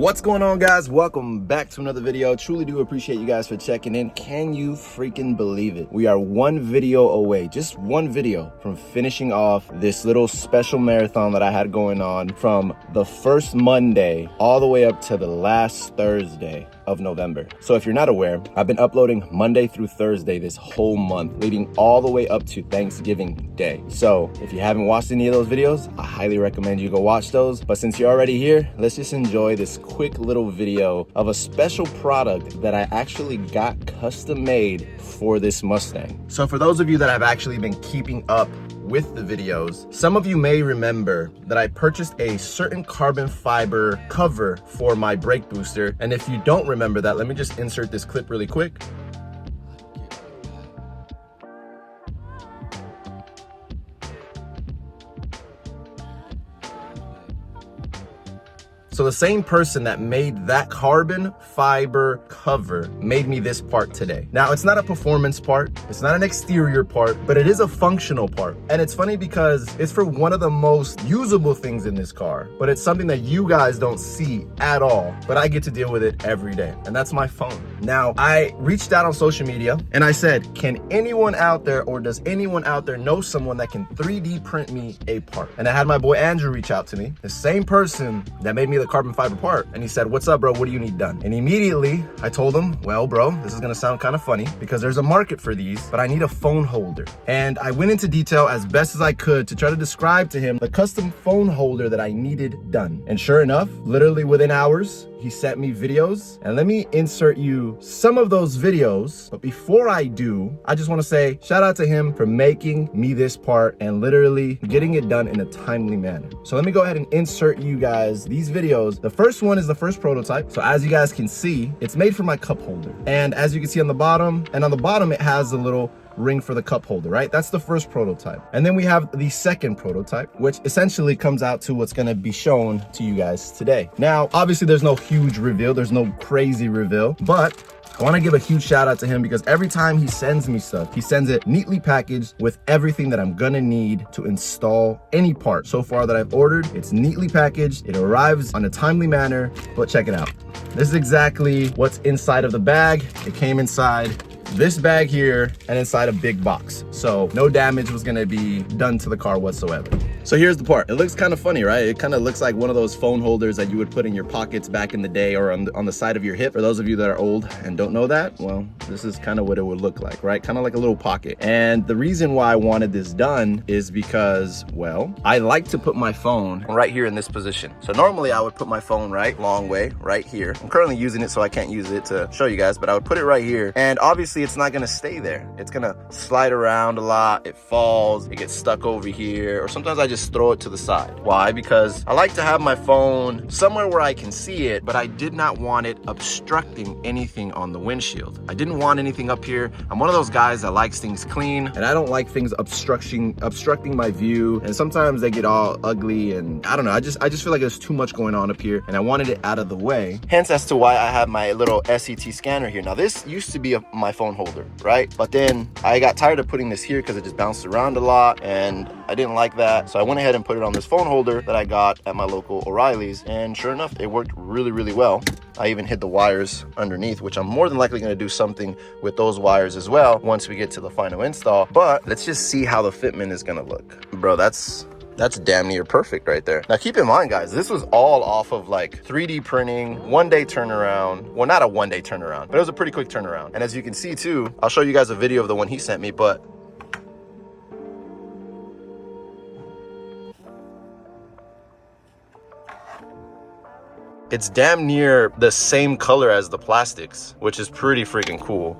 What's going on, guys? Welcome back to another video. Truly do appreciate you guys for checking in. Can you freaking believe it? We are one video away, just one video from finishing off this little special marathon that I had going on from the first Monday all the way up to the last Thursday of November. So if you're not aware, I've been uploading Monday through Thursday this whole month, leading all the way up to Thanksgiving Day. So if you haven't watched any of those videos, I highly recommend you go watch those. But since you're already here, let's just enjoy this quick little video of a special product that I actually got custom made for this Mustang. So for those of you that have actually been keeping up with the videos, some of you may remember that I purchased a certain carbon fiber cover for my brake booster. And if you don't remember that, let me just insert this clip really quick. So the same person that made that carbon fiber cover made me this part today. Now, it's not a performance part, it's not an exterior part, but it is a functional part. And it's funny because it's for one of the most usable things in this car, but it's something that you guys don't see at all, but I get to deal with it every day, and that's my phone. Now, I reached out on social media and I said, can anyone out there, or does anyone out there know someone that can 3D print me a part? And I had my boy Andrew reach out to me, the same person that made me the carbon fiber part, and he said, what's up, bro? What do you need done? And immediately I told him, well, bro, this is gonna sound kind of funny because there's a market for these, but I need a phone holder. And I went into detail as best as I could to try to describe to him the custom phone holder that I needed done. And sure enough, literally within hours, he sent me videos, and let me insert you some of those videos. But before I do, I just want to say shout out to him for making me this part and literally getting it done in a timely manner. So let me go ahead and insert you guys these videos. The first one is the first prototype. So as you guys can see, it's made for my cup holder. And as you can see on the bottom, it has a little ring for the cup holder, right? That's the first prototype. And then we have the second prototype, which essentially comes out to what's gonna be shown to you guys today. Now, obviously there's no huge reveal, there's no crazy reveal, but I want to give a huge shout out to him because every time he sends me stuff, he sends it neatly packaged with everything that I'm gonna need to install any part so far that I've ordered. It's neatly packaged, it arrives on a timely manner, but check it out. This is exactly what's inside of the bag. It came inside this bag here and inside a big box. So no damage was gonna be done to the car whatsoever. So here's the part. It looks kind of funny, right? It kind of looks like one of those phone holders that you would put in your pockets back in the day or on the side of your hip. For those of you that are old and don't know that, well, this is kind of what it would look like, right? Kind of like a little pocket. And the reason why I wanted this done is because, well, I like to put my phone right here in this position. So normally I would put my phone long way, right here. I'm currently using it, so I can't use it to show you guys, but I would put it right here. And obviously it's not gonna stay there. It's gonna slide around a lot. It falls, it gets stuck over here, or sometimes I just throw it to the side. Why? Because I like to have my phone somewhere where I can see it, but I did not want it obstructing anything on the windshield. I didn't want anything up here. I'm one of those guys that likes things clean, and I don't like things obstructing my view, and sometimes they get all ugly, and I don't know, I just feel like there's too much going on up here, and I wanted it out of the way. Hence as to why I have my little SET scanner here. Now this used to be my phone holder, right? But then I got tired of putting this here because it just bounced around a lot, and I didn't like that. So I went ahead and put it on this phone holder that I got at my local O'Reilly's, and sure enough, it worked really, really well. I even hid the wires underneath, which I'm more than likely going to do something with those wires as well once we get to the final install. But let's just see how the fitment is going to look. Bro, that's damn near perfect right there. Now keep in mind, guys, this was all off of like 3D printing, 1-day turnaround. Well, not a 1-day turnaround, but it was a pretty quick turnaround. And as you can see too, I'll show you guys a video of the one he sent me, but it's damn near the same color as the plastics, which is pretty freaking cool.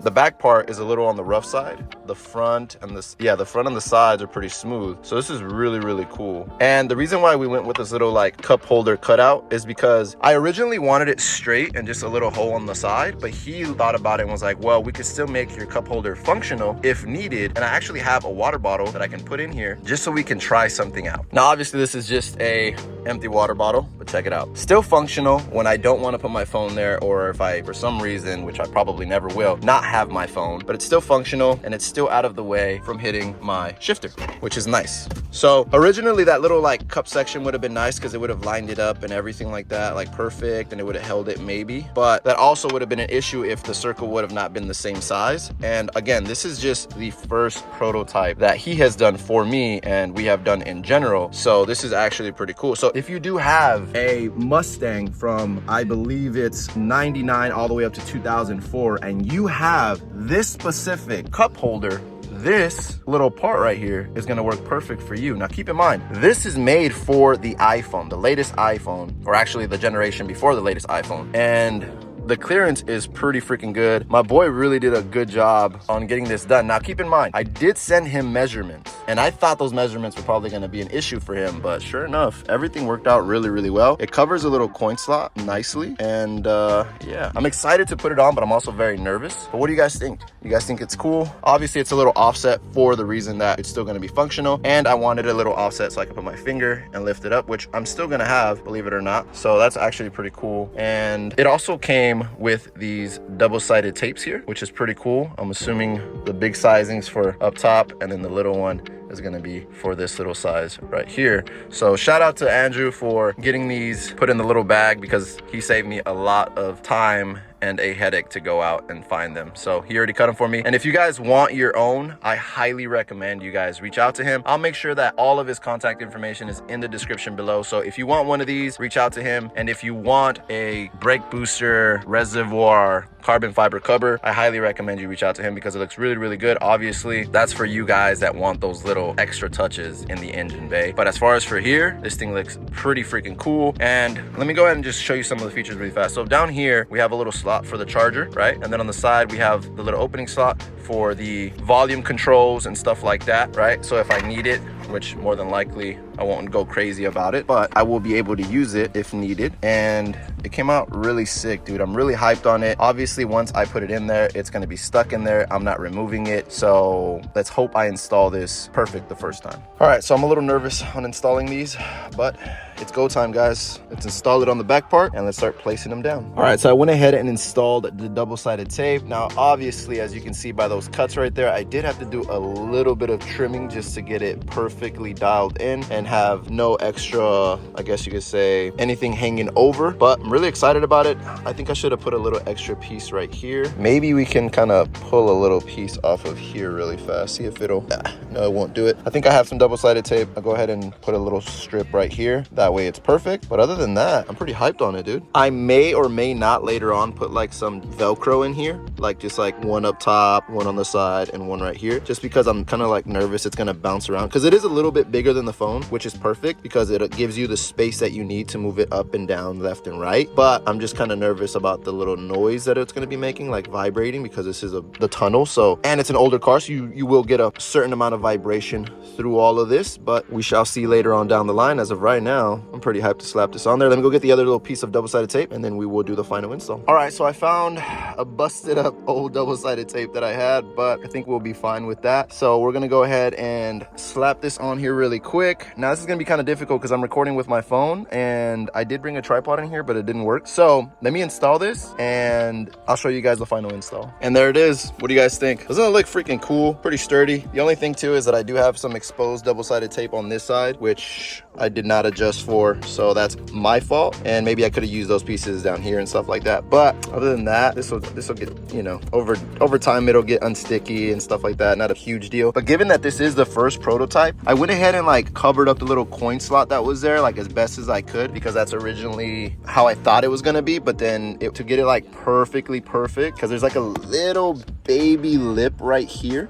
The back part is a little on the rough side. The front and the front and the sides are pretty smooth. So this is really, really cool. And the reason why we went with this little like cup holder cutout is because I originally wanted it straight and just a little hole on the side, but he thought about it and was like, well, we could still make your cup holder functional if needed. And I actually have a water bottle that I can put in here just so we can try something out. Now, obviously this is just a empty water bottle, but check it out. Still functional when I don't want to put my phone there, or if I, for some reason, which I probably never will, not have my phone, but it's still functional and it's still out of the way from hitting my shifter, which is nice. So originally that little like cup section would have been nice because it would have lined it up and everything like that, like perfect, and it would have held it maybe, but that also would have been an issue if the circle would have not been the same size. And again, this is just the first prototype that he has done for me and we have done in general. So this is actually pretty cool. So if you do have a Mustang from, I believe it's 99 all the way up to 2004, and you have this specific cup holder, this little part right here is going to work perfect for you. Now keep in mind, this is made for the iPhone, the latest iPhone, or actually the generation before the latest iPhone, and the clearance is pretty freaking good. My boy really did a good job on getting this done. Now keep in mind, I did send him measurements and I thought those measurements were probably gonna be an issue for him, but sure enough, everything worked out really, really well. It covers a little coin slot nicely, and yeah, I'm excited to put it on, but I'm also very nervous. But what do you guys think? You guys think it's cool? Obviously it's a little offset for the reason that it's still gonna be functional, and I wanted a little offset so I could put my finger and lift it up, which I'm still gonna have, believe it or not. So that's actually pretty cool. And it also came with these double-sided tapes here, which is pretty cool. I'm assuming the big sizings for up top, and then the little one is going to be for this little size right here. So shout out to Andrew for getting these put in the little bag, because he saved me a lot of time and a headache to go out and find them. So he already cut them for me. And if you guys want your own, I highly recommend you guys reach out to him. I'll make sure that all of his contact information is in the description below. So if you want one of these, reach out to him. And if you want a brake booster reservoir carbon fiber cover, I highly recommend you reach out to him because it looks really, really good. Obviously, that's for you guys that want those little extra touches in the engine bay. But as far as for here, this thing looks pretty freaking cool. And let me go ahead and just show you some of the features really fast. So down here, we have a little slot for the charger, right? And then on the side, we have the little opening slot for the volume controls and stuff like that, right? So if I need it, which more than likely I won't go crazy about it, but I will be able to use it if needed. And it came out really sick, dude. I'm really hyped on it. Obviously, once I put it in there, it's gonna be stuck in there. I'm not removing it. So let's hope I install this perfect the first time. All right, so I'm a little nervous on installing these, but it's go time, guys. Let's install it on the back part and let's start placing them down. All right, so I went ahead and installed the double-sided tape. Now, obviously, as you can see by those cuts right there, I did have to do a little bit of trimming just to get it perfectly dialed in and have no extra, I guess you could say, anything hanging over. But I'm really excited about it. I think I should have put a little extra piece right here. Maybe we can kind of pull a little piece off of here really fast. See if it'll, no, it won't do it. I think I have some double-sided tape. I'll go ahead and put a little strip right here. That way it's perfect. But other than that, I'm pretty hyped on it, dude. I may or may not later on put like some Velcro in here, like just like one up top, one on the side, and one right here, just because I'm kind of like nervous it's gonna bounce around, because it is a little bit bigger than the phone, which is perfect because it gives you the space that you need to move it up and down, left and right. But I'm just kind of nervous about the little noise that it's going to be making, like vibrating, because this is the tunnel. So, and it's an older car, so you will get a certain amount of vibration through all of this, but we shall see later on down the line. As of right now, I'm pretty hyped to slap this on there. Let me go get the other little piece of double-sided tape and then we will do the final install. All right, so I found a busted up old double-sided tape that I had, but I think we'll be fine with that. So we're gonna go ahead and slap this on here really quick. Now this is gonna be kind of difficult because I'm recording with my phone and I did bring a tripod in here, but it didn't work. So let me install this and I'll show you guys the final install. And there it is. What do you guys think? Doesn't it look freaking cool? Pretty sturdy. The only thing too is that I do have some exposed double-sided tape on this side, which I did not adjust for, so that's my fault. And maybe I could have used those pieces down here and stuff like that. But other than that, this will get, you know, over time it'll get unsticky and stuff like that. Not a huge deal. But given that this is the first prototype, I went ahead and like covered up the little coin slot that was there like as best as I could, because that's originally how I thought it was gonna be. But then to get it like perfectly perfect, because there's like a little baby lip right here,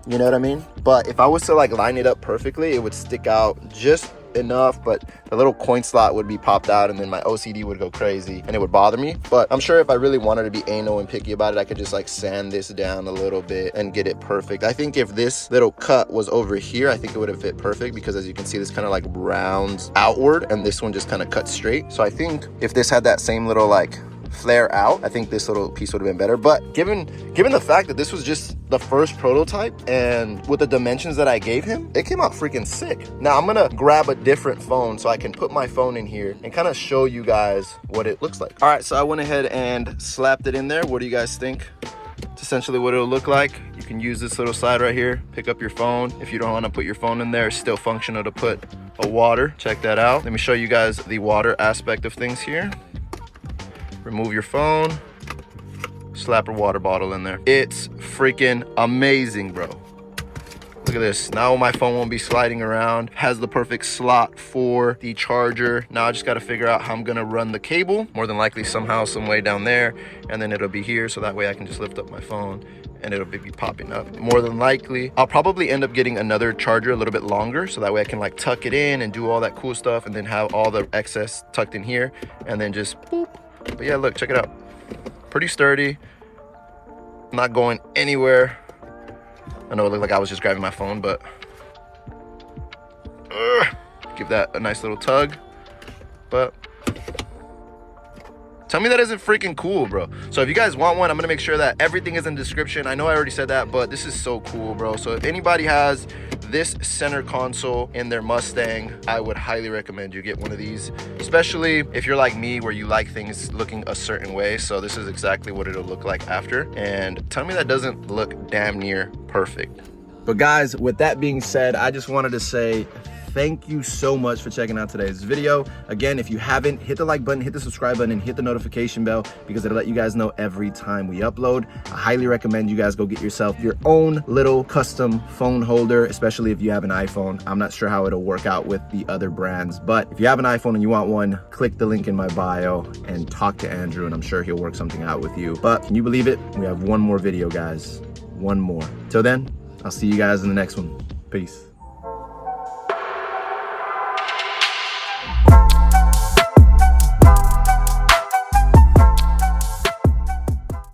you know what I mean? But if I was to like line it up perfectly, it would stick out just enough, but the little coin slot would be popped out and then my OCD would go crazy and it would bother me. But I'm sure if I really wanted to be anal and picky about it, I could just like sand this down a little bit and get it perfect. I think if this little cut was over here, I think it would have fit perfect, because as you can see, this kind of like rounds outward and this one just kind of cuts straight. So I think if this had that same little like flare out. I think this little piece would have been better. But given the fact that this was just the first prototype and with the dimensions that I gave him, it came out freaking sick. Now I'm gonna grab a different phone so I can put my phone in here and kind of show you guys what it looks like. All right, so I went ahead and slapped it in there. What do you guys think? It's essentially what it'll look like. You can use this little slide right here, pick up your phone. If you don't want to put your phone in there, it's still functional to put a water. Check that out. Let me show you guys the water aspect of things here. Remove your phone, slap a water bottle in there. It's freaking amazing, bro. Look at this. Now my phone won't be sliding around. Has the perfect slot for the charger. Now I just got to figure out how I'm going to run the cable. More than likely somehow, some way down there. And then it'll be here. So that way I can just lift up my phone and it'll be popping up. More than likely, I'll probably end up getting another charger a little bit longer. So that way I can like tuck it in and do all that cool stuff. And then have all the excess tucked in here. And then just boop. But yeah, look, check it out. Pretty sturdy. Not going anywhere. I know it looked like I was just grabbing my phone, but give that a nice little tug. But tell me that isn't freaking cool, bro. So if you guys want one, I'm gonna make sure that everything is in the description. I know I already said that, but this is so cool, bro. So if anybody has this center console in their Mustang, I would highly recommend you get one of these, especially if you're like me where you like things looking a certain way. So this is exactly what it'll look like after. And tell me that doesn't look damn near perfect. But guys, with that being said, I just wanted to say thank you so much for checking out today's video. Again, if you haven't, hit the like button, hit the subscribe button, and hit the notification bell because it'll let you guys know every time we upload. I highly recommend you guys go get yourself your own little custom phone holder, especially if you have an iPhone. I'm not sure how it'll work out with the other brands, but if you have an iPhone and you want one, click the link in my bio and talk to Andrew, and I'm sure he'll work something out with you. But can you believe it? We have one more video, guys. One more. Till then, I'll see you guys in the next one. Peace.